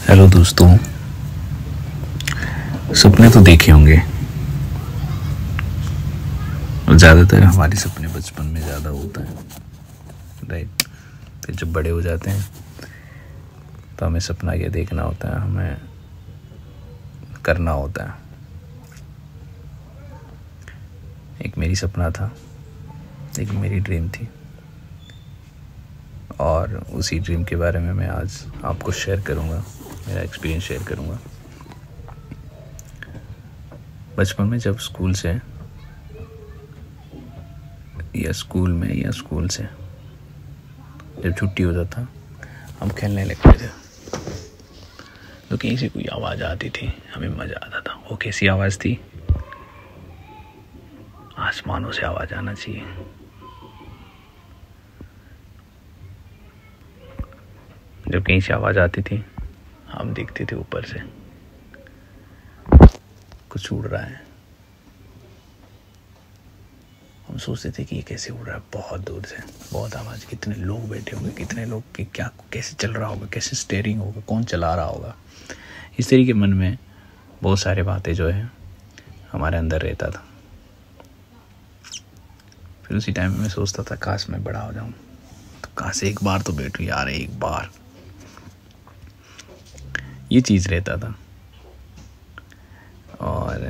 Hello दोस्तों, सपने तो देखे होंगे और ज़्यादातर हमारे सपने बचपन में ज़्यादा होता है, राइट। फिर जब बड़े हो जाते हैं तो हमें सपना ये देखना होता है, हमें करना होता है। एक मेरी सपना था, एक मेरी ड्रीम थी और उसी ड्रीम के बारे में मैं आज आपको शेयर करूँगा, मेरा एक्सपीरियंस शेयर करूँगा। बचपन में जब स्कूल से जब छुट्टी होता था, हम खेलने लगते थे तो कहीं से कोई आवाज़ आती थी, हमें मज़ा आता था। वो कैसी आवाज़ थी? आसमानों से आवाज़ आना चाहिए। जब कहीं से आवाज़ आती थी, हम देखते थे ऊपर से कुछ उड़ रहा है। हम सोचते थे कि ये कैसे उड़ रहा है, बहुत दूर से, बहुत आवाज़, कितने लोग बैठे होंगे, कितने लोग की क्या, कैसे चल रहा होगा, कैसे स्टीयरिंग होगा, कौन चला रहा होगा। इस तरीके मन में बहुत सारे बातें जो है हमारे अंदर रहता था। फिर उसी टाइम में मैं सोचता था काश मैं बड़ा हो जाऊं, तो काश एक बार तो बैठूं यार, एक बार। ये चीज़ रहता था और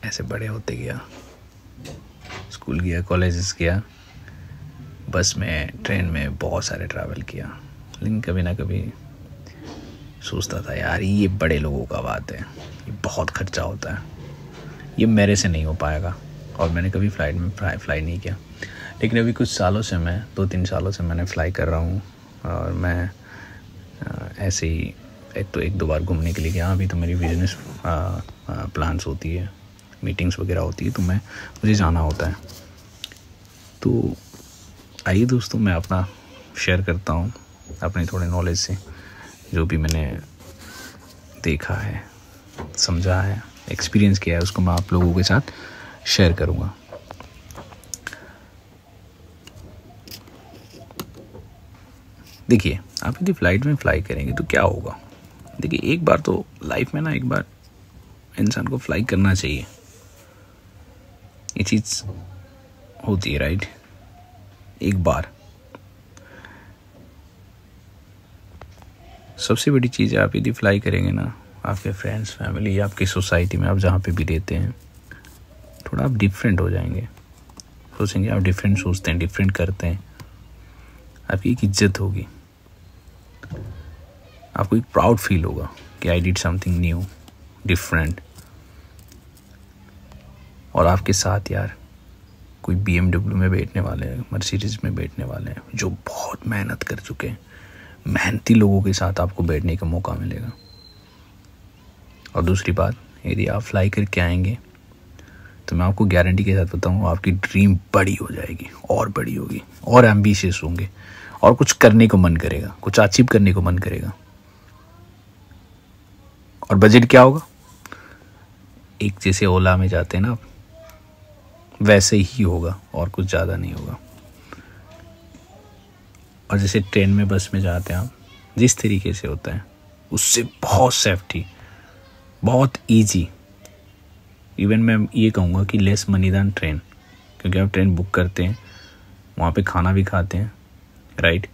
ऐसे बड़े होते गया। स्कूल गया, कॉलेजेस गया, बस में, ट्रेन में, बहुत सारे ट्रैवल किया, लेकिन कभी ना कभी सोचता था यार ये बड़े लोगों का बात है, ये बहुत खर्चा होता है, ये मेरे से नहीं हो पाएगा। और मैंने कभी फ्लाइट में फ्लाई नहीं किया। लेकिन अभी कुछ सालों से, मैं 2-3 सालों से मैंने फ़्लाई कर रहा हूँ और मैं ऐसे ही एक दो बार घूमने के लिए गया। अभी तो मेरी बिजनेस प्लान्स होती है, मीटिंग्स वगैरह होती है, तो मुझे जाना होता है। तो आइए दोस्तों, मैं अपना शेयर करता हूँ अपने थोड़े नॉलेज से, जो भी मैंने देखा है, समझा है, एक्सपीरियंस किया है, उसको मैं आप लोगों के साथ शेयर करूँगा। देखिए, आप यदि फ्लाइट में फ़्लाई करेंगे तो क्या होगा। देखिए, एक बार तो लाइफ में ना, एक बार इंसान को फ्लाई करना चाहिए, ये चीज़ होती है, राइट। एक बार सबसे बड़ी चीज़ है, आप यदि फ्लाई करेंगे ना, आपके फ्रेंड्स, फैमिली, आपकी सोसाइटी में, आप जहाँ पे भी रहते हैं, थोड़ा आप डिफरेंट हो जाएंगे। सोचेंगे आप डिफरेंट सोचते हैं, डिफरेंट करते हैं, आपकी एक इज्जत होगी, आपको एक प्राउड फील होगा कि I did something new, different. और आपके साथ यार कोई BMW में बैठने वाले हैं, मर्सिडीज में बैठने वाले हैं, जो बहुत मेहनत कर चुके हैं, मेहनती लोगों के साथ आपको बैठने का मौका मिलेगा। और दूसरी बात, यदि आप फ्लाई करके आएंगे तो मैं आपको गारंटी के साथ बताऊँ, आपकी ड्रीम बड़ी हो जाएगी, और बड़ी होगी, और एम्बिशियस होंगे, और कुछ करने को मन करेगा, कुछ अचीव करने को मन करेगा। और बजट क्या होगा? एक जैसे ओला में जाते हैं ना आप, वैसे ही होगा, और कुछ ज़्यादा नहीं होगा। और जैसे ट्रेन में, बस में जाते हैं आप, जिस तरीके से होता है, उससे बहुत सेफ्टी, बहुत इजी। इवन मैं ये कहूँगा कि लेस मनी दैन ट्रेन, क्योंकि आप ट्रेन बुक करते हैं, वहाँ पे खाना भी खाते हैं, राइट।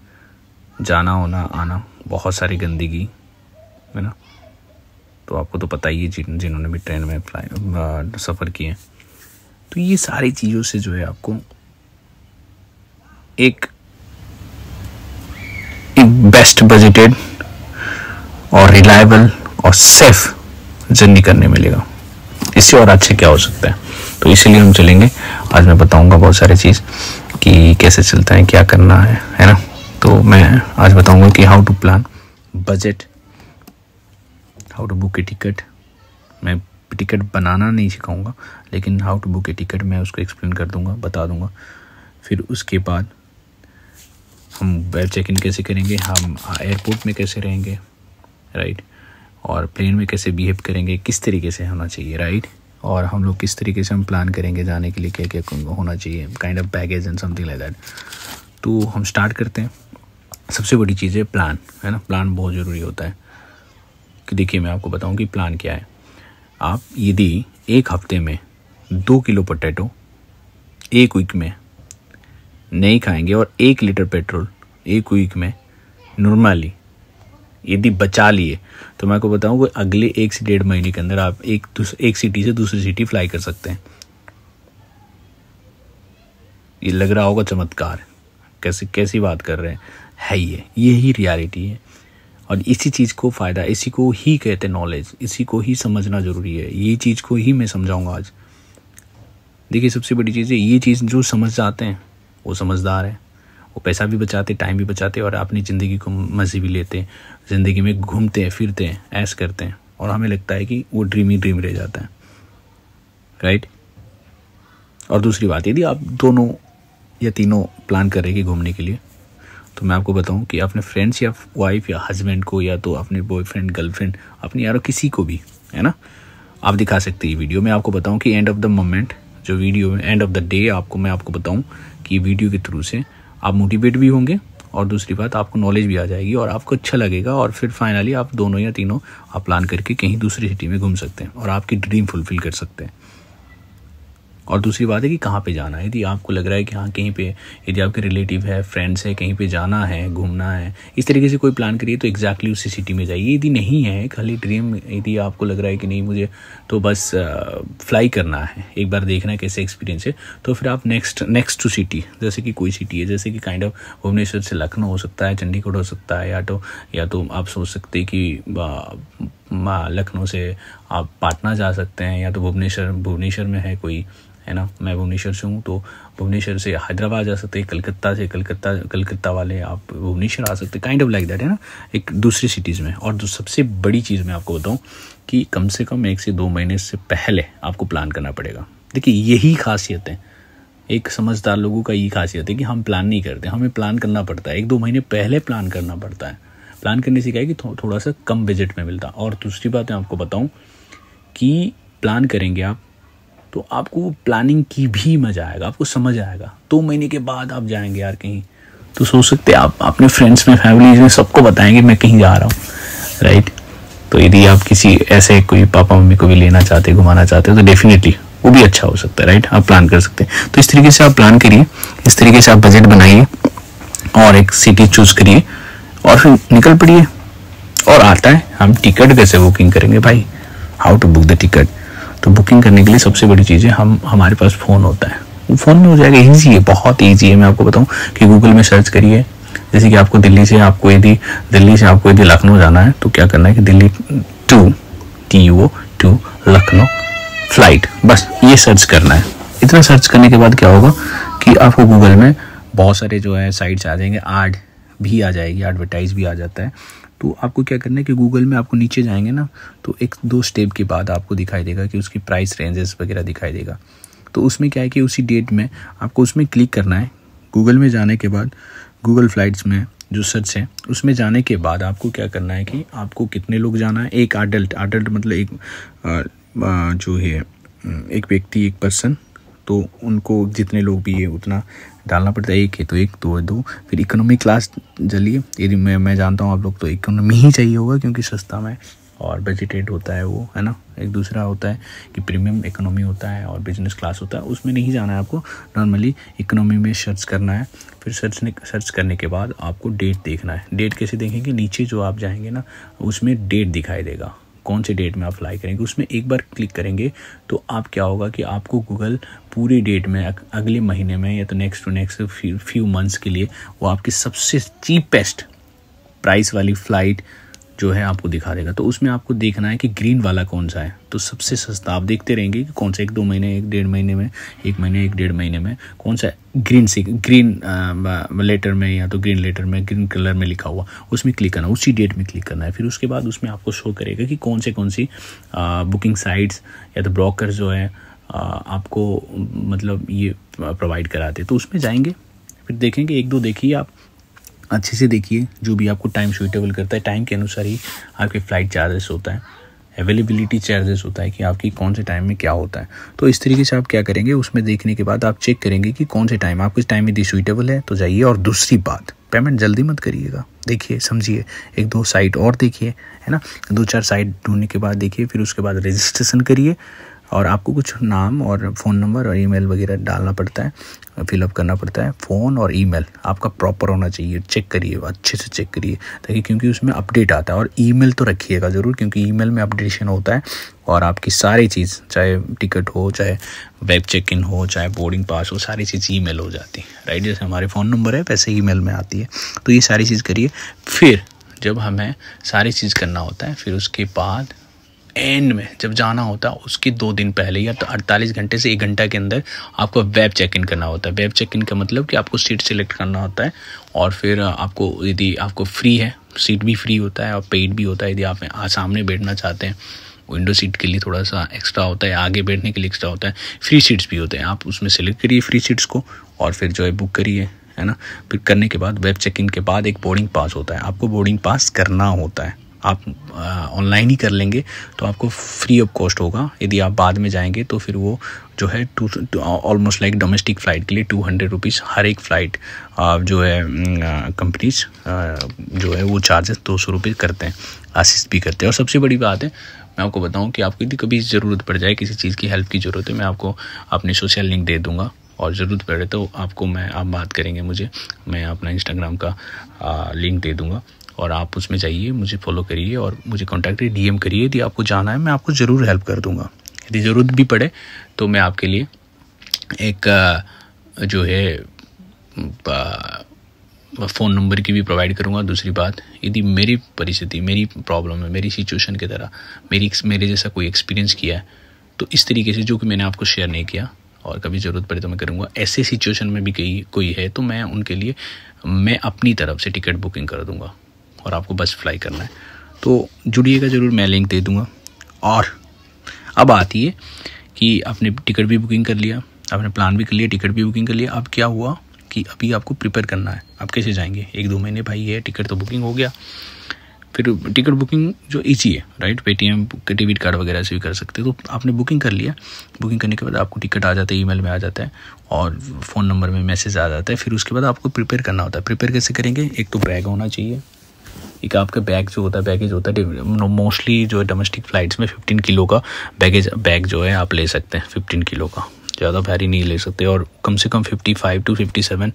जाना होना आना, बहुत सारी गंदगी है ना, तो आपको तो पता ही है जिन्होंने भी ट्रेन में सफ़र किए। तो ये सारी चीज़ों से जो है आपको एक बेस्ट बजटेड और रिलायबल और सेफ जर्नी करने मिलेगा। इससे और अच्छे क्या हो सकता है। तो इसीलिए हम चलेंगे। आज मैं बताऊंगा बहुत सारी चीज़ कि कैसे चलता है, क्या करना है ना। तो मैं आज बताऊंगा कि how to plan budget, how to book a ticket. मैं टिकट बनाना नहीं सिखाऊंगा, लेकिन how to book a ticket मैं उसको एक्सप्लेन कर दूंगा, बता दूंगा। फिर उसके बाद हम वेब चेक इन कैसे करेंगे, हम एयरपोर्ट में कैसे रहेंगे, राइट, और प्लेन में कैसे बिहेव करेंगे, किस तरीके से होना चाहिए, राइट, और हम लोग किस तरीके से हम प्लान करेंगे जाने के लिए, क्या क्या होना चाहिए, kind of baggage and something like that. तो हम स्टार्ट करते हैं। सबसे बड़ी चीज़ है प्लान, है ना। प्लान बहुत ज़रूरी होता है कि देखिए मैं आपको बताऊं कि प्लान क्या है। आप यदि एक हफ्ते में 2 किलो पोटैटो एक वीक में नहीं खाएंगे और 1 लीटर पेट्रोल एक वीक में नॉर्मली यदि बचा लिए, तो मैं आपको बताऊं कि अगले 1 से 1.5 महीने के अंदर आप एक सिटी से दूसरी सिटी फ्लाई कर सकते हैं। ये लग रहा होगा चमत्कार, कैसी बात कर रहे हैं, है यही रियलिटी है। और इसी चीज़ को फ़ायदा, इसी को ही कहते हैं नॉलेज, इसी को ही समझना ज़रूरी है। ये चीज़ को ही मैं समझाऊंगा आज। देखिए सबसे बड़ी चीज़ है, ये चीज़ जो समझ जाते हैं वो समझदार है, वो पैसा भी बचाते, टाइम भी बचाते और अपनी ज़िंदगी को मज़े भी लेते हैं, ज़िंदगी में घूमते हैं, फिरते हैं, ऐश करते हैं और हमें लगता है कि वो ड्रीम ही ड्रीम रह जाता है, राइट। और दूसरी बात, यदि आप दोनों या तीनों प्लान कर रहे हैं घूमने के लिए, तो मैं आपको बताऊं कि अपने फ्रेंड्स या वाइफ या हस्बैंड को या तो अपने बॉयफ्रेंड गर्लफ्रेंड अपनी यारों किसी को भी, है ना, आप दिखा सकते हैं वीडियो। मैं आपको बताऊं कि एंड ऑफ द मोमेंट जो वीडियो में एंड ऑफ द डे मैं आपको बताऊं कि वीडियो के थ्रू से आप मोटिवेट भी होंगे और दूसरी बात आपको नॉलेज भी आ जाएगी और आपको अच्छा लगेगा और फिर फाइनली आप दोनों या तीनों आप प्लान करके कहीं दूसरी सिटी में घूम सकते हैं और आपकी ड्रीम फुलफिल कर सकते हैं। और दूसरी बात है कि कहाँ पे जाना है। यदि आपको लग रहा है कि हाँ कहीं पे, यदि आपके रिलेटिव है, फ्रेंड्स है, कहीं पे जाना है, घूमना है, इस तरीके से कोई प्लान करिए तो एग्जैक्टली उसी सिटी में जाइए। यदि नहीं है खाली ड्रीम, यदि आपको लग रहा है कि नहीं मुझे तो बस फ्लाई करना है, एक बार देखना है कैसे एक्सपीरियंस है, तो फिर आप नेक्स्ट टू सिटी, जैसे कि कोई सिटी है, जैसे कि काइंड ऑफ भुवनेश्वर से लखनऊ हो सकता है, चंडीगढ़ हो सकता है, या तो आप सोच सकते हैं कि लखनऊ से आप पाटना जा सकते हैं, या तो भुवनेश्वर में है कोई, है ना, मैं भुवनेश्वर से हूँ तो भुवनेश्वर से हैदराबाद जा सकते हैं, कलकत्ता वाले आप भुवनेश्वर आ सकते हैं, काइंड ऑफ लाइक दैट, है ना, एक दूसरी सिटीज़ में। और जो सबसे बड़ी चीज़ मैं आपको बताऊँ कि कम से कम 1 से 2 महीने से पहले आपको प्लान करना पड़ेगा। देखिए यही खासियत है, एक समझदार लोगों का यही खासियत है कि हम प्लान नहीं करते, हमें प्लान करना पड़ता है, 1-2 महीने पहले प्लान करना पड़ता है। प्लान करने से क्या है कि थोड़ा सा कम बजट में मिलता। और दूसरी बात मैं आपको बताऊँ कि प्लान करेंगे आप तो आपको प्लानिंग की भी मज़ा आएगा, आपको समझ आएगा। 2 महीने के बाद आप जाएंगे यार कहीं, तो सोच सकते हैं आप अपने फ्रेंड्स में, फैमिली में सबको बताएंगे मैं कहीं जा रहा हूँ, राइट। तो यदि आप किसी ऐसे कोई पापा मम्मी को भी लेना चाहते, घुमाना चाहते हो, तो डेफिनेटली वो भी अच्छा हो सकता है, राइट। आप प्लान कर सकते हैं। तो इस तरीके से आप प्लान करिए, इस तरीके से आप बजट बनाइए और एक सिटी चूज़ करिए और फिर निकल पड़िए। और आता है हम टिकट कैसे बुकिंग करेंगे भाई, how to book the ticket. तो बुकिंग करने के लिए सबसे बड़ी चीज़ है हमारे पास फ़ोन होता है, वो फ़ोन में हो जाएगा, ईजी है, बहुत ईजी है। मैं आपको बताऊं कि गूगल में सर्च करिए, जैसे कि आपको दिल्ली से आपको यदि लखनऊ जाना है तो क्या करना है कि दिल्ली टू लखनऊ फ्लाइट, बस ये सर्च करना है। इतना सर्च करने के बाद क्या होगा कि आपको गूगल में बहुत सारे जो है साइट्स आ जाएंगे, ऐड भी आ जाएगी, एडवर्टाइज भी आ जाता है। तो आपको क्या करना है कि गूगल में आपको नीचे जाएंगे ना, तो 1-2 स्टेप के बाद आपको दिखाई देगा कि उसकी प्राइस रेंजेस वगैरह दिखाई देगा। तो उसमें क्या है कि उसी डेट में आपको उसमें क्लिक करना है। गूगल में जाने के बाद गूगल फ्लाइट्स में जो सर्च है उसमें जाने के बाद आपको क्या करना है कि आपको कितने लोग जाना है। एक एडल्ट मतलब एक जो है एक व्यक्ति, एक पर्सन, तो उनको जितने लोग भी है उतना डालना पड़ता है। एक है तो 1, 2 है 2। फिर इकोनॉमी क्लास चलिए, यदि मैं जानता हूँ आप लोग तो इकोनॉमी ही चाहिए होगा क्योंकि सस्ता में और बजटेड होता है वो, है ना। एक दूसरा होता है कि प्रीमियम इकोनॉमी होता है और बिजनेस क्लास होता है, उसमें नहीं जाना है आपको, नॉर्मली इकोनॉमी में सर्च करना है। फिर सर्च करने के बाद आपको डेट देखना है। डेट कैसे देखेंगे, नीचे जो आप जाएंगे ना उसमें डेट दिखाई देगा, कौन से डेट में आप फ्लाई करेंगे। उसमें एक बार क्लिक करेंगे तो आप क्या होगा कि आपको गूगल पूरे डेट में अगले महीने में या तो नेक्स्ट फ्यू मंथ्स के लिए वो आपकी सबसे चीपेस्ट प्राइस वाली फ़्लाइट जो है आपको दिखा देगा। तो उसमें आपको देखना है कि ग्रीन वाला कौन सा है, तो सबसे सस्ता आप देखते रहेंगे कि कौन सा 1-2 महीने, 1-1.5 महीने में, 1 महीने 1-1.5 महीने में कौन सा ग्रीन लेटर में या तो ग्रीन लेटर में ग्रीन कलर में लिखा हुआ, उसमें क्लिक करना, उसी डेट में क्लिक करना है। फिर उसके बाद उसमें आपको शो करेगा कि कौन सी बुकिंग साइट्स या तो ब्रोकर जो है आपको मतलब ये प्रोवाइड कराते हैं। तो उसमें जाएंगे, फिर देखेंगे, 1-2 देखिए, आप अच्छे से देखिए, जो भी आपको टाइम सूटेबल करता है, टाइम के अनुसार ही आपके फ़्लाइट चार्जेस होता है, अवेलेबिलिटी चार्जेस होता है कि आपकी कौन से टाइम में क्या होता है। तो इस तरीके से आप क्या करेंगे, उसमें देखने के बाद आप चेक करेंगे कि कौन से टाइम आपके टाइम यदि सूटेबल है तो जाइए। और दूसरी बात पेमेंट जल्दी मत करिएगा, देखिए समझिए, 1-2 साइट और देखिए, है ना, 2-4 साइट ढूंढने के बाद देखिए, फिर उसके बाद रजिस्ट्रेशन करिए और आपको कुछ नाम और फ़ोन नंबर और ईमेल वगैरह डालना पड़ता है, फिलअप करना पड़ता है। फ़ोन और ईमेल आपका प्रॉपर होना चाहिए, चेक करिए, अच्छे से चेक करिए, ताकि क्योंकि उसमें अपडेट आता है। और ईमेल तो रखिएगा ज़रूर, क्योंकि ईमेल में अपडेशन होता है और आपकी सारी चीज़, चाहे टिकट हो, चाहे वेब चेक इन हो, चाहे बोर्डिंग पास हो, सारी चीज़ ईमेल हो जाती है, राइट। जैसे हमारे फ़ोन नंबर है वैसे ईमेल में आती है। तो ये सारी चीज़ करिए। फिर जब हमें सारी चीज़ करना होता है, फिर उसके बाद एंड में जब जाना होता है उसके 2 दिन पहले या तो 48 घंटे से 1 घंटा के अंदर आपको वेब चेक इन करना होता है। वेब चेक इन का मतलब कि आपको सीट सिलेक्ट करना होता है और फिर आपको, यदि आपको फ्री है, सीट भी फ्री होता है और पेड भी होता है। यदि आप सामने बैठना चाहते हैं, विंडो सीट के लिए थोड़ा सा एक्स्ट्रा होता है, आगे बैठने के लिए एक्स्ट्रा होता है, फ्री सीट्स भी होते हैं। आप उसमें सेलेक्ट करिए फ्री सीट्स को और फिर जो है बुक करिए, है ना। फिर करने के बाद वेब चेक इन के बाद एक बोर्डिंग पास होता है, आपको बोर्डिंग पास करना होता है। आप ऑनलाइन ही कर लेंगे तो आपको फ्री ऑफ कॉस्ट होगा। यदि आप बाद में जाएंगे तो फिर वो जो है ऑलमोस्ट लाइक डोमेस्टिक फ़्लाइट के लिए 200 रुपीज़ हर एक फ़्लाइट जो है कंपनीज जो है वो चार्जेस 200 रुपये करते हैं, असिस्ट भी करते हैं। और सबसे बड़ी बात है, मैं आपको बताऊं कि आपको यदि कभी ज़रूरत पड़ जाए, किसी चीज़ की हेल्प की ज़रूरत है, मैं आपको अपनी सोशल लिंक दे दूँगा और ज़रूरत पड़े तो आपको आप बात करेंगे मुझे, मैं अपना इंस्टाग्राम का लिंक दे दूँगा और आप उसमें जाइए, मुझे फॉलो करिए और मुझे कॉन्टैक्ट करिए, DM करिए। यदि आपको जाना है मैं आपको ज़रूर हेल्प कर दूँगा। यदि ज़रूरत भी पड़े तो मैं आपके लिए एक जो है फ़ोन नंबर की भी प्रोवाइड करूँगा। दूसरी बात, यदि मेरी परिस्थिति, मेरी प्रॉब्लम है, मेरी सिचुएशन की तरह मेरे जैसा कोई एक्सपीरियंस किया है, तो इस तरीके से जो कि मैंने आपको शेयर नहीं किया और कभी ज़रूरत पड़े तो मैं करूँगा, ऐसे सिचुएशन में भी कोई है तो मैं उनके लिए मैं अपनी तरफ से टिकट बुकिंग कर दूँगा और आपको बस फ्लाई करना है। तो जुड़िएगा ज़रूर, मैं लिंक दे दूँगा। और अब आती है कि आपने टिकट भी बुकिंग कर लिया, आपने प्लान भी कर लिया, टिकट भी बुकिंग कर लिया। अब क्या हुआ कि अभी आपको प्रिपेयर करना है। आप कैसे जाएंगे? 1-2 महीने भाई है, टिकट तो बुकिंग हो गया। फिर टिकट बुकिंग जो ईजी है, राइट, पेटीएम, डेबिट कार्ड वगैरह से भी कर सकते हैं। तो आपने बुकिंग कर लिया, बुकिंग करने के बाद आपको टिकट आ जाता है, ईमेल में आ जाता है और फ़ोन नंबर में मैसेज आ जाता है। फिर उसके बाद आपको प्रिपेयर करना होता है। प्रिपेयर कैसे करेंगे? एक तो बैग होना चाहिए, एक आपका बैग जो होता है, बैगेज होता है, मोस्टली जो है डोमेस्टिक फ़्लाइट्स में 15 किलो का बैग जो है आप ले सकते हैं, 15 किलो का, ज़्यादा भारी नहीं ले सकते। और कम से कम 55 to 57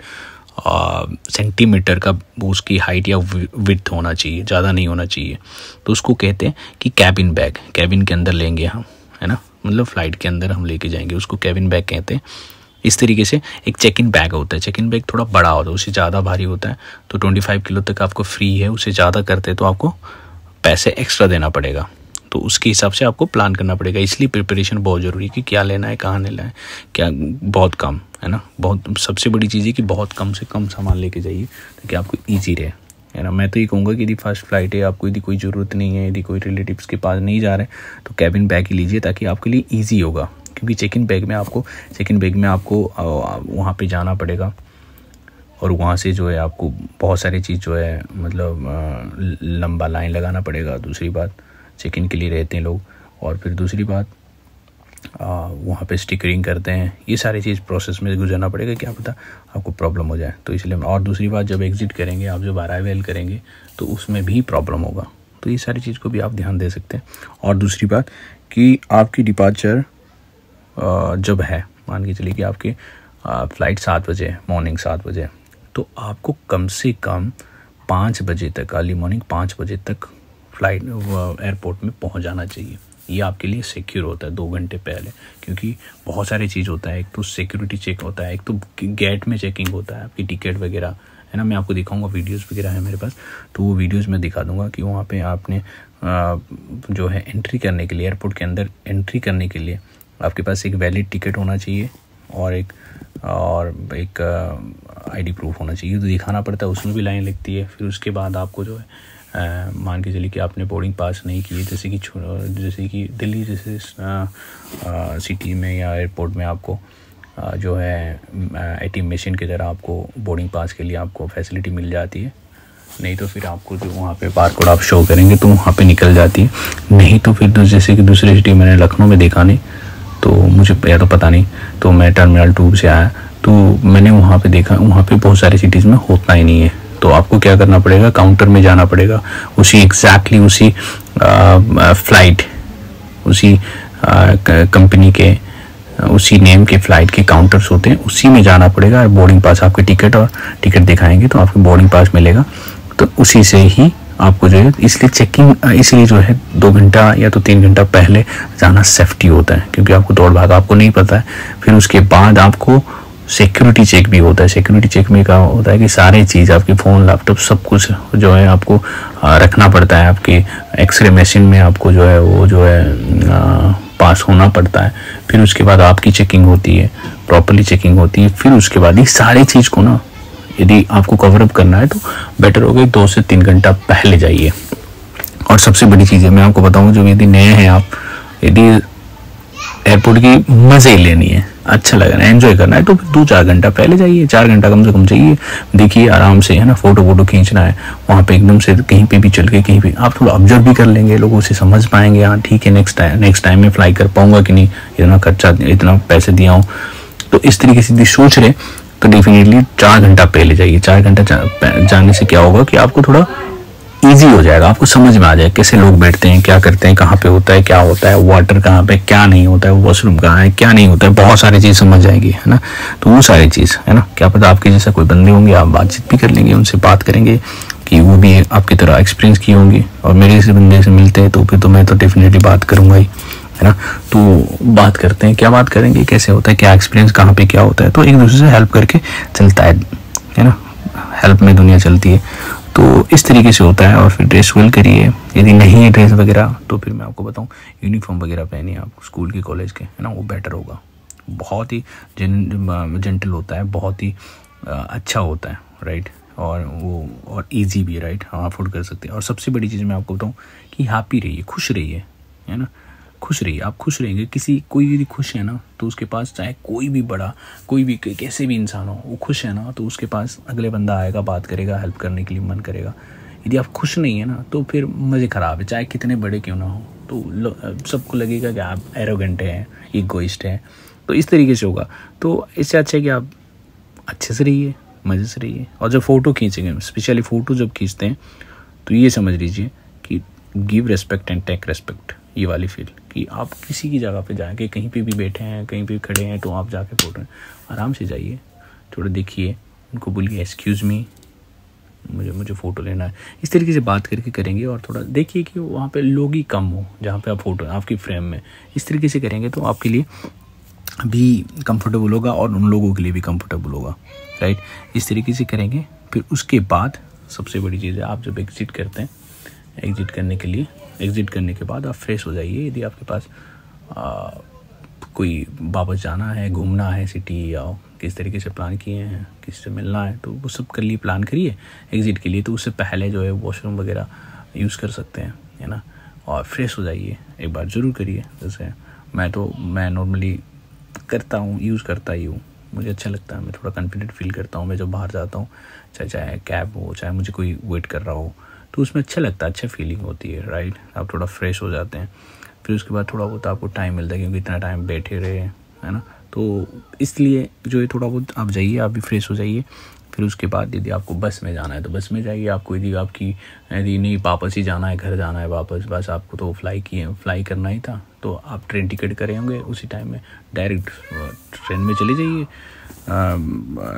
सेंटीमीटर का उसकी हाइट या विड्थ होना चाहिए, ज़्यादा नहीं होना चाहिए। तो उसको कहते हैं कि कैबिन बैग, कैबिन के अंदर लेंगे हम, है ना, मतलब फ़्लाइट के अंदर हम लेके जाएंगे, उसको कैबिन बैग कहते हैं। इस तरीके से एक चेक इन बैग होता है, चेक इन बैग थोड़ा बड़ा होता है, उससे ज़्यादा भारी होता है। तो 25 किलो तक आपको फ्री है, उससे ज़्यादा करते तो आपको पैसे एक्स्ट्रा देना पड़ेगा। तो उसके हिसाब से आपको प्लान करना पड़ेगा। इसलिए प्रिपरेशन बहुत ज़रूरी है कि क्या लेना है, कहाँ लेना है, क्या, बहुत कम, है ना। बहुत सबसे बड़ी चीज़ है कि बहुत कम से कम सामान लेके जाइए ताकि आपको ईजी रहे, है ना। मैं तो ये कहूँगा कि यदि फर्स्ट फ्लाइट है, आपको यदि कोई ज़रूरत नहीं है, यदि कोई रिलेटिव्स के पास नहीं जा रहे तो कैबिन बैग ही लीजिए, ताकि आपके लिए ईजी होगा। क्योंकि चेक इन बैग में आपको वहाँ पे जाना पड़ेगा और वहाँ से जो है आपको बहुत सारी चीज़ जो है, मतलब लंबा लाइन लगाना पड़ेगा। दूसरी बात, चेक इन के लिए रहते हैं लोग। और फिर दूसरी बात, वहाँ पे स्टिकरिंग करते हैं, ये सारी चीज़ प्रोसेस में गुजरना पड़ेगा, क्या पता आपको प्रॉब्लम हो जाए। तो इसलिए, और दूसरी बात, जब एग्ज़िट करेंगे, आप जब अराइवल करेंगे तो उसमें भी प्रॉब्लम होगा। तो ये सारी चीज़ को भी आप ध्यान दे सकते हैं। और दूसरी बात कि आपकी डिपार्चर जब है, मान के चलिए कि आपकी फ़्लाइट 7 बजे, मॉर्निंग 7 बजे, तो आपको कम से कम 5 बजे तक, अर्ली मॉर्निंग 5 बजे तक फ़्लाइट एयरपोर्ट में पहुंच जाना चाहिए। ये आपके लिए सिक्योर होता है 2 घंटे पहले, क्योंकि बहुत सारी चीज़ होता है। एक तो सिक्योरिटी चेक होता है, एक तो गेट में चेकिंग होता है, आपकी टिकट वगैरह, है ना। मैं आपको दिखाऊंगा, वीडियोस वगैरह है मेरे पास, तो वो वीडियोस में दिखा दूंगा कि वहाँ पे आपने जो है एंट्री करने के लिए, एयरपोर्ट के अंदर एंट्री करने के लिए आपके पास एक वैलिड टिकट होना चाहिए और एक आईडी प्रूफ होना चाहिए, तो दिखाना पड़ता है, उसमें भी लाइन लगती है। फिर उसके बाद आपको जो है मान के चलिए कि आपने बोर्डिंग पास नहीं किए, जैसे कि दिल्ली जैसे सिटी में या एयरपोर्ट में आपको जो है ATM मशीन की तरह आपको बोर्डिंग पास के लिए आपको फैसिलिटी मिल जाती है। नहीं तो फिर आपको जो वहाँ पे बारकोड आप शो करेंगे तो वहाँ पे निकल जाती है। नहीं तो फिर जैसे कि दूसरे सिटी मैंने लखनऊ में देखा, नहीं तो मुझे या तो पता नहीं, तो मैं टर्मिनल 2 से आया तो मैंने वहाँ पे देखा, वहाँ पे बहुत सारी सिटीज़ में होता ही नहीं है, तो आपको क्या करना पड़ेगा, काउंटर में जाना पड़ेगा, उसी एग्जैक्टली उसी फ्लाइट, उसी कंपनी के उसी नेम के फ़्लाइट के काउंटर्स होते हैं, उसी में जाना पड़ेगा। बोर्डिंग पास आपके टिकट और टिकट दिखाएंगे तो आपको बोर्डिंग पास मिलेगा, तो उसी से ही आपको जो है, इसलिए चेकिंग, इसलिए जो है 2 घंटा या तो 3 घंटा पहले जाना सेफ्टी होता है, क्योंकि आपको दौड़ भाग आपको नहीं पता है। फिर उसके बाद आपको सिक्योरिटी चेक भी होता है। सिक्योरिटी चेक में क्या होता है कि सारे चीज़ आपके फ़ोन, लैपटॉप, सब कुछ जो है आपको रखना पड़ता है। आपके एक्सरे मशीन में आपको जो है वो जो है पास होना पड़ता है। फिर उसके बाद आपकी चेकिंग होती है, प्रॉपर्ली चेकिंग होती है। फिर उसके बाद ये सारी चीज़ को ना यदि आपको कवर अप करना है तो बेटर होगा 2 से 3 घंटा पहले जाइए। और सबसे बड़ी चीज़ है, मैं आपको बताऊँ, जो यदि नए हैं आप, यदि एयरपोर्ट की मज़े लेनी है, अच्छा लगना है, एंजॉय करना है, तो 2-4 घंटा पहले जाइए। 4 घंटा कम से कम चाहिए। देखिए आराम से, है ना, फ़ोटो खींचना है वहाँ पे, एकदम से कहीं पे भी चल के कहीं पे आप थोड़ा ऑब्जर्व भी कर लेंगे, लोगों से समझ पाएंगे, हाँ ठीक है नेक्स्ट टाइम में फ्लाई कर पाऊंगा कि नहीं, इतना खर्चा, इतना पैसे दिया हूँ। तो इस तरीके से यदि सोच रहे तो डेफिनेटली 4 घंटा पहले जाइए। 4 घंटा जाने से क्या होगा कि आपको थोड़ा ईजी हो जाएगा, आपको समझ में आ जाएगा कैसे लोग बैठते हैं, क्या करते हैं, कहाँ पे होता है, क्या होता है, वाटर कहाँ पे क्या नहीं होता है, वॉशरूम कहाँ है, क्या नहीं होता है, बहुत सारी चीज़ समझ जाएगी, है ना। तो वो सारी चीज़, है ना, क्या पता आपके जैसा कोई बंदे होंगे, आप बातचीत भी कर लेंगे, उनसे बात करेंगे कि वो भी आपकी तरह एक्सपीरियंस किए होंगे, और मेरे जैसे बंदे से मिलते हैं तो फिर तो मैं तो डेफिनेटली बात करूँगा ही, है ना। तो बात करते हैं, क्या बात करेंगे, कैसे होता है, क्या एक्सपीरियंस, कहाँ पे क्या होता है, तो एक दूसरे से हेल्प करके चलता है ना, हेल्प में दुनिया चलती है। तो इस तरीके से होता है। और फिर ड्रेस वेल करिए, यदि नहीं है ड्रेस वगैरह तो फिर मैं आपको बताऊं, यूनिफॉर्म वगैरह पहनिए आप स्कूल के, कॉलेज के, है ना, वो बेटर होगा। बहुत ही जेंटल होता है, बहुत ही अच्छा होता है, राइट, और ईजी भी, राइट, हाँ अफोर्ड कर सकते हैं। और सबसे बड़ी चीज़ मैं आपको बताऊँ कि हैप्पी रहिए, खुश रहिए, है ना, खुश रहिए। आप खुश रहेंगे, कोई यदि खुश है ना तो उसके पास चाहे कोई भी बड़ा, कोई भी कैसे भी इंसान हो, वो खुश है ना तो उसके पास अगले बंदा आएगा, बात करेगा, हेल्प करने के लिए मन करेगा। यदि आप खुश नहीं है ना तो फिर मज़े ख़राब है, चाहे कितने बड़े क्यों ना हो, तो सबको लगेगा कि आप एरोगेंट हैं, इगोइस्ट हैं, तो इस तरीके से होगा। तो इससे अच्छा है कि आप अच्छे से रहिए, मज़े से रहिए। और जब फ़ोटो खींचेंगे, स्पेशली फ़ोटो जब खींचते हैं, तो ये समझ लीजिए कि give respect and take respect, ये वाली फील, कि आप किसी की जगह पे जाके, कहीं पे भी बैठे हैं, कहीं पे खड़े हैं, तो आप जाके फोटो आराम से जाइए, थोड़ा देखिए, उनको बोलिए एक्सक्यूज़ मी, मुझे फ़ोटो लेना है। इस तरीके से बात करके करेंगे, और थोड़ा देखिए कि वहाँ पे लोग ही कम हो जहाँ पे आप फ़ोटो आपकी फ्रेम में, इस तरीके से करेंगे तो आपके लिए भी कंफर्टेबल होगा और उन लोगों के लिए भी कंफर्टेबल होगा, राइट। इस तरीके से करेंगे। फिर उसके बाद सबसे बड़ी चीज़ है, आप जब एग्जिट करते हैं, एग्जिट करने के बाद आप फ्रेश हो जाइए। यदि आपके पास कोई वापस जाना है, घूमना है सिटी, या किस तरीके से प्लान किए हैं, किससे से मिलना है, तो वो सब कर लिए, प्लान करिए एग्ज़िट के लिए। तो उससे पहले जो है वॉशरूम वगैरह यूज़ कर सकते हैं, है ना, और फ्रेश हो जाइए, एक बार ज़रूर करिए। जैसे मैं नॉर्मली करता हूँ, यूज़ करता ही हूँ, मुझे अच्छा लगता है, मैं थोड़ा कॉन्फिडेंट फील करता हूँ मैं जब बाहर जाता हूँ, चाहे कैब हो, चाहे मुझे कोई वेट कर रहा हो, तो उसमें अच्छा लगता है, अच्छा फीलिंग होती है, राइट। आप थोड़ा फ्रेश हो जाते हैं। फिर उसके बाद थोड़ा बहुत आपको टाइम मिलता है, क्योंकि इतना टाइम बैठे रहे, है ना, तो इसलिए जो है थोड़ा बहुत आप जाइए, आप भी फ्रेश हो जाइए। फिर उसके बाद यदि आपको बस में जाना है तो बस में जाइए। आपको यदि नहीं वापस ही जाना है, घर जाना है वापस, बस आपको तो फ्लाई करना ही था, तो आप ट्रेन टिकट करे होंगे, उसी टाइम में डायरेक्ट ट्रेन में चले जाइए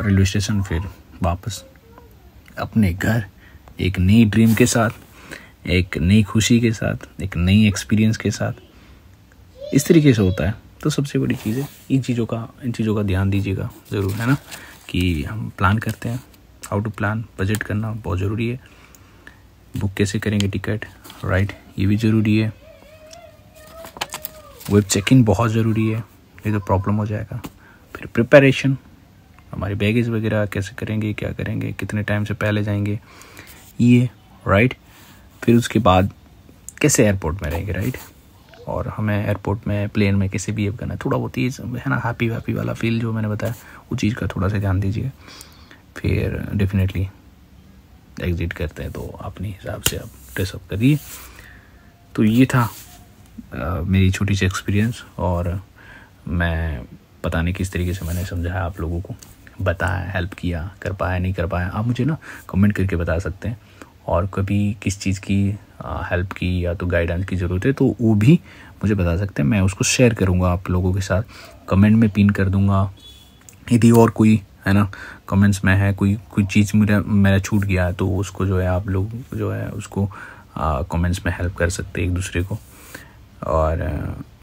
रेलवे स्टेशन, फिर वापस अपने घर, एक नई ड्रीम के साथ, एक नई खुशी के साथ, एक नई एक्सपीरियंस के साथ। इस तरीके से होता है। तो सबसे बड़ी चीज़ है इन चीज़ों का ध्यान दीजिएगा ज़रूर, है ना, कि हम प्लान करते हैं, हाउ टू प्लान, बजट करना बहुत ज़रूरी है। बुक कैसे करेंगे टिकट, राइट, ये भी ज़रूरी है। वेब चेक इन बहुत ज़रूरी है, नहीं तो प्रॉब्लम हो जाएगा। फिर प्रिपरेशन, हमारे बैगेज वगैरह कैसे करेंगे, क्या करेंगे, कितने टाइम से पहले जाएंगे, ये, राइट। फिर उसके बाद कैसे एयरपोर्ट में रहेंगे, राइट, और हमें एयरपोर्ट में, प्लेन में कैसे बिहेव करना है, थोड़ा बहुत ये है ना, हैप्पी वाला फील जो मैंने बताया, वो चीज़ का थोड़ा सा ध्यान दीजिए। फिर डेफिनेटली एग्जिट करते हैं तो अपने हिसाब से आप ड्रेसअप करिए। तो ये था मेरी छोटी सी एक्सपीरियंस, और मैं पता नहीं किस तरीके से मैंने समझाया आप लोगों को, बताया, हेल्प किया, कर पाया नहीं कर पाया, आप मुझे ना कमेंट करके बता सकते हैं। और कभी किस चीज़ की हेल्प की या तो गाइडेंस की ज़रूरत है तो वो भी मुझे बता सकते हैं, मैं उसको शेयर करूँगा आप लोगों के साथ, कमेंट में पिन कर दूँगा। यदि और कोई है ना कमेंट्स में है कोई चीज़ मेरा छूट गया है तो उसको जो है आप लोग जो है उसको कमेंट्स में हेल्प कर सकते हैं एक दूसरे को। और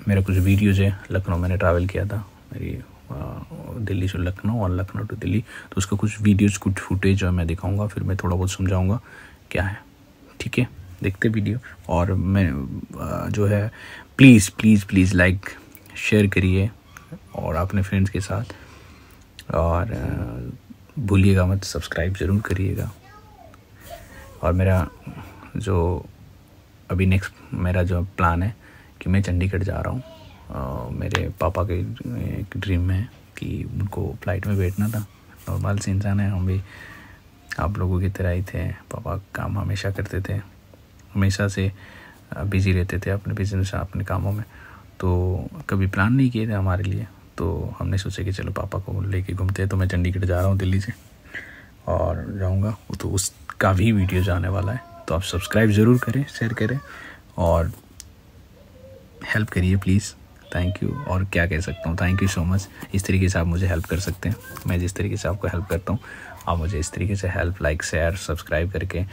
मेरा कुछ वीडियोज़ है, लखनऊ मैंने ट्रैवल किया था, मेरी दिल्ली से लखनऊ और लखनऊ टू दिल्ली, तो उसका कुछ वीडियोज़ कुछ फुटेज जो है मैं दिखाऊंगा, फिर मैं थोड़ा बहुत समझाऊंगा क्या है। ठीक है, देखते वीडियो। और मैं जो है please please please like share करिए और अपने फ्रेंड्स के साथ, और भूलिएगा मत सब्सक्राइब ज़रूर करिएगा। और मेरा जो अभी नेक्स्ट मेरा जो प्लान है कि मैं चंडीगढ़ जा रहा हूँ। मेरे पापा के एक ड्रीम है कि उनको फ़्लाइट में बैठना था। नॉर्मल से इंसान है, हम भी आप लोगों की तरह ही थे। पापा काम हमेशा करते थे, हमेशा से बिज़ी रहते थे अपने बिजनेस अपने कामों में, तो कभी प्लान नहीं किए थे हमारे लिए। तो हमने सोचा कि चलो पापा को लेके घूमते हैं। तो मैं चंडीगढ़ जा रहा हूँ दिल्ली से और जाऊँगा, तो उसका भी वीडियो जाने वाला है। तो आप सब्सक्राइब ज़रूर करें, शेयर करें और हेल्प करिए प्लीज़। Thank you. और क्या कह सकता हूँ, थैंक यू सो मच। इस तरीके से आप मुझे हेल्प कर सकते हैं। मैं जिस तरीके से आपको हेल्प करता हूँ, आप मुझे इस तरीके से हेल्प, लाइक, शेयर, सब्सक्राइब करके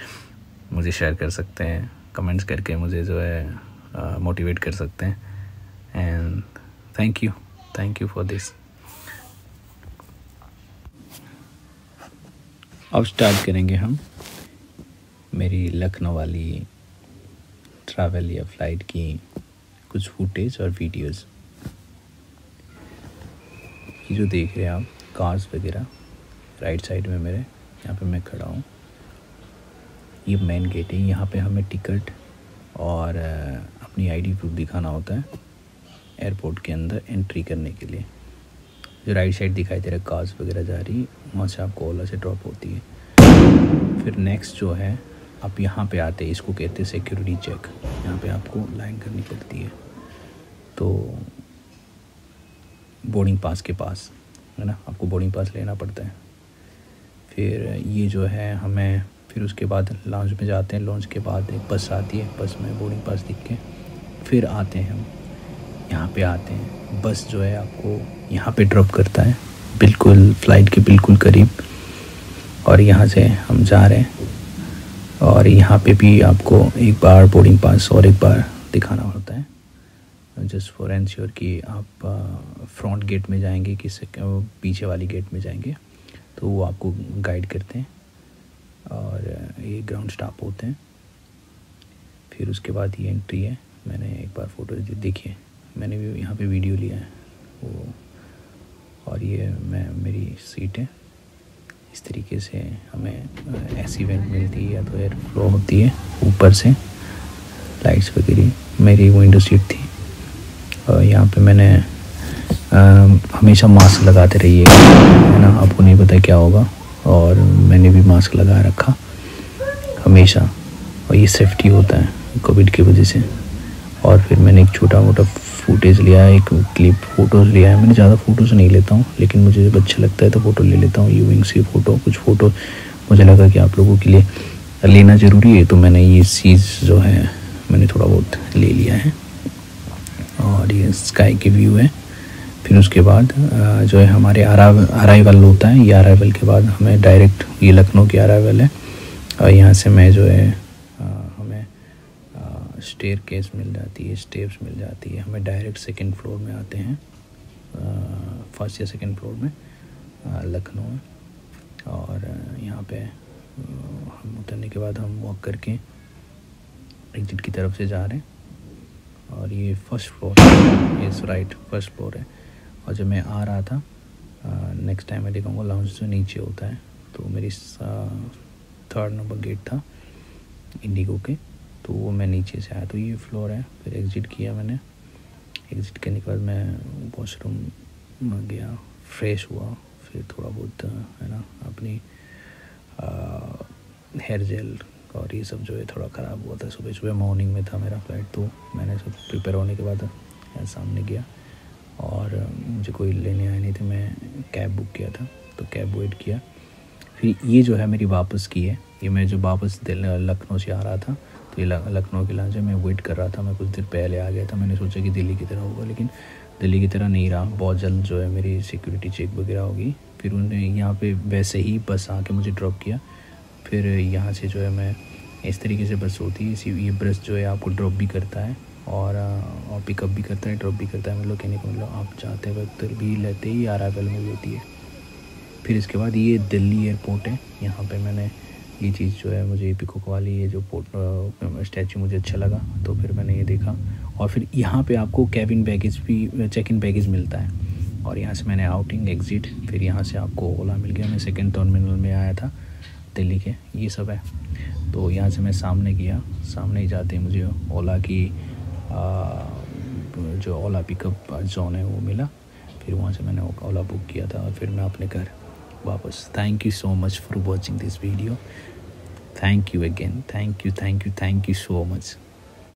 मुझे शेयर कर सकते हैं। कमेंट्स करके मुझे जो है मोटिवेट कर सकते हैं। And thank you for this. अब स्टार्ट करेंगे हम मेरी लखनऊ वाली ट्रैवल या फ्लाइट की कुछ फुटेज और वीडियोस। ये जो देख रहे हैं आप कार्स वगैरह राइट साइड में मेरे, यहाँ पे मैं खड़ा हूँ, ये मेन गेट है। यहाँ पे हमें टिकट और अपनी आईडी प्रूफ दिखाना होता है एयरपोर्ट के अंदर एंट्री करने के लिए। जो राइट साइड दिखाई दे रहा है कार्स वगैरह जा रही, वहाँ से आपको ओला से ड्रॉप होती है। फिर नेक्स्ट जो है आप यहाँ पे आते हैं, इसको कहते हैं सिक्योरिटी चेक। यहाँ पे आपको लाइन करनी पड़ती है, तो बोर्डिंग पास के पास है ना, आपको बोर्डिंग पास लेना पड़ता है। फिर ये जो है हमें, फिर उसके बाद लॉन्च में जाते हैं। लॉन्च के बाद एक बस आती है, बस में बोर्डिंग पास दिख के फिर आते हैं हम यहाँ पे आते हैं। बस जो है आपको यहाँ पे ड्रॉप करता है, बिल्कुल फ़्लाइट के बिल्कुल करीब। और यहाँ से हम जा रहे हैं, और यहाँ पे भी आपको एक बार बोर्डिंग पास और एक बार दिखाना होता है, जस्ट फॉर एंश्योर कि आप फ्रंट गेट में जाएंगे कि पीछे वाली गेट में जाएंगे, तो वो आपको गाइड करते हैं। और ये ग्राउंड स्टाफ होते हैं। फिर उसके बाद ये एंट्री है। मैंने एक बार फ़ोटो देखिए, मैंने भी यहाँ पे वीडियो लिया है वो। और ये मेरी सीट है। इस तरीके से हमें ऐसी वेंट मिलती है या तो एयर फ्लो होती है ऊपर से, लाइट्स वगैरह। मेरी विंडो सीट थी। और यहाँ पे मैंने हमेशा मास्क लगाते रहिए, है ना, आपको नहीं पता क्या होगा। और मैंने भी मास्क लगा रखा हमेशा, और ये सेफ्टी होता है कोविड की वजह से। और फिर मैंने एक छोटा मोटा फुटेज लिया है, एक क्लिप फ़ोटोज़ लिया है। मैंने ज़्यादा फ़ोटोज़ नहीं लेता हूँ, लेकिन मुझे जब अच्छा लगता है तो फ़ोटो ले लेता हूँ। यूविंग से फ़ोटो, कुछ फ़ोटो मुझे लगा कि आप लोगों के लिए लेना ज़रूरी है, तो मैंने ये चीज़ जो है मैंने थोड़ा बहुत ले लिया है। और ये स्काई के व्यू है। फिर उसके बाद जो है हमारे अराइवल होता है। ये अराइवल के बाद हमें डायरेक्ट, ये लखनऊ की अराइवल है, और यहाँ से मैं जो है हमें स्टेयरकेस मिल जाती है, स्टेप्स मिल जाती है। हमें डायरेक्ट सेकंड फ्लोर में आते हैं, फर्स्ट या सेकंड फ्लोर में लखनऊ है। और यहाँ पे हम उतरने के बाद हम वॉक करके एग्जिट की तरफ से जा रहे हैं। और ये फर्स्ट फ्लोर है, इस राइट फर्स्ट फ्लोर है। और जब मैं आ रहा था, नेक्स्ट टाइम मैं दिखाऊंगा, लाउंज जो नीचे होता है, तो मेरी 3rd नंबर गेट था इंडिगो के, तो वो मैं नीचे से आया, तो ये फ्लोर है। फिर एग्ज़िट किया मैंने। एग्ज़िट करने के बाद मैं वॉशरूम में गया, फ्रेश हुआ, फिर थोड़ा बहुत है ना अपनी हेयर जेल और ये सब जो है थोड़ा ख़राब हुआ था। सुबह मॉर्निंग में था मेरा फ़्लाइट, तो मैंने सब प्रिपेयर होने के बाद सामने गया। और मुझे कोई लेने आए नहीं थे, मैं कैब बुक किया था, तो कैब वेट किया। फिर ये जो है मेरी वापस की है, ये मैं जो वापस लखनऊ से आ रहा था, तो ये लखनऊ के लॉन्च मैं वेट कर रहा था। मैं कुछ देर पहले आ गया था, मैंने सोचा कि दिल्ली की तरह होगा, लेकिन दिल्ली की तरह नहीं रहा। बहुत जल्द जो है मेरी सिक्योरिटी चेक वगैरह होगी। फिर उन्होंने यहाँ पे वैसे ही बस आके मुझे ड्रॉप किया। फिर यहाँ से जो है मैं इस तरीके से बस होती है, इसी ये बस जो है आपको ड्रॉप भी करता है और पिकअप भी करता है, ड्रॉप भी करता है। मतलब कहने को मतलब आप जाते वक्त भी लेते ही अराइवल में लेती है। फिर इसके बाद ये दिल्ली एयरपोर्ट है, यहाँ पे मैंने ये चीज़ जो है मुझे पिकॉक वाली ये जो स्टैचू मुझे अच्छा लगा, तो फिर मैंने ये देखा। और फिर यहाँ पे आपको कैबिन बैगेज भी, चेक इन बैगेज मिलता है। और यहाँ से मैंने आउटिंग एग्ज़िट, फिर यहाँ से आपको ओला मिल गया। मैं सेकंड टर्मिनल में आया था दिल्ली के, ये सब है। तो यहाँ से मैं सामने गया, सामने ही जाते ही मुझे ओला की जो ओला पिकअप जोन है वो मिला। फिर वहाँ से मैंने ओला बुक किया था और फिर मैं अपने घर वापस। Thank you so much for watching this video. Thank you again, thank you so much.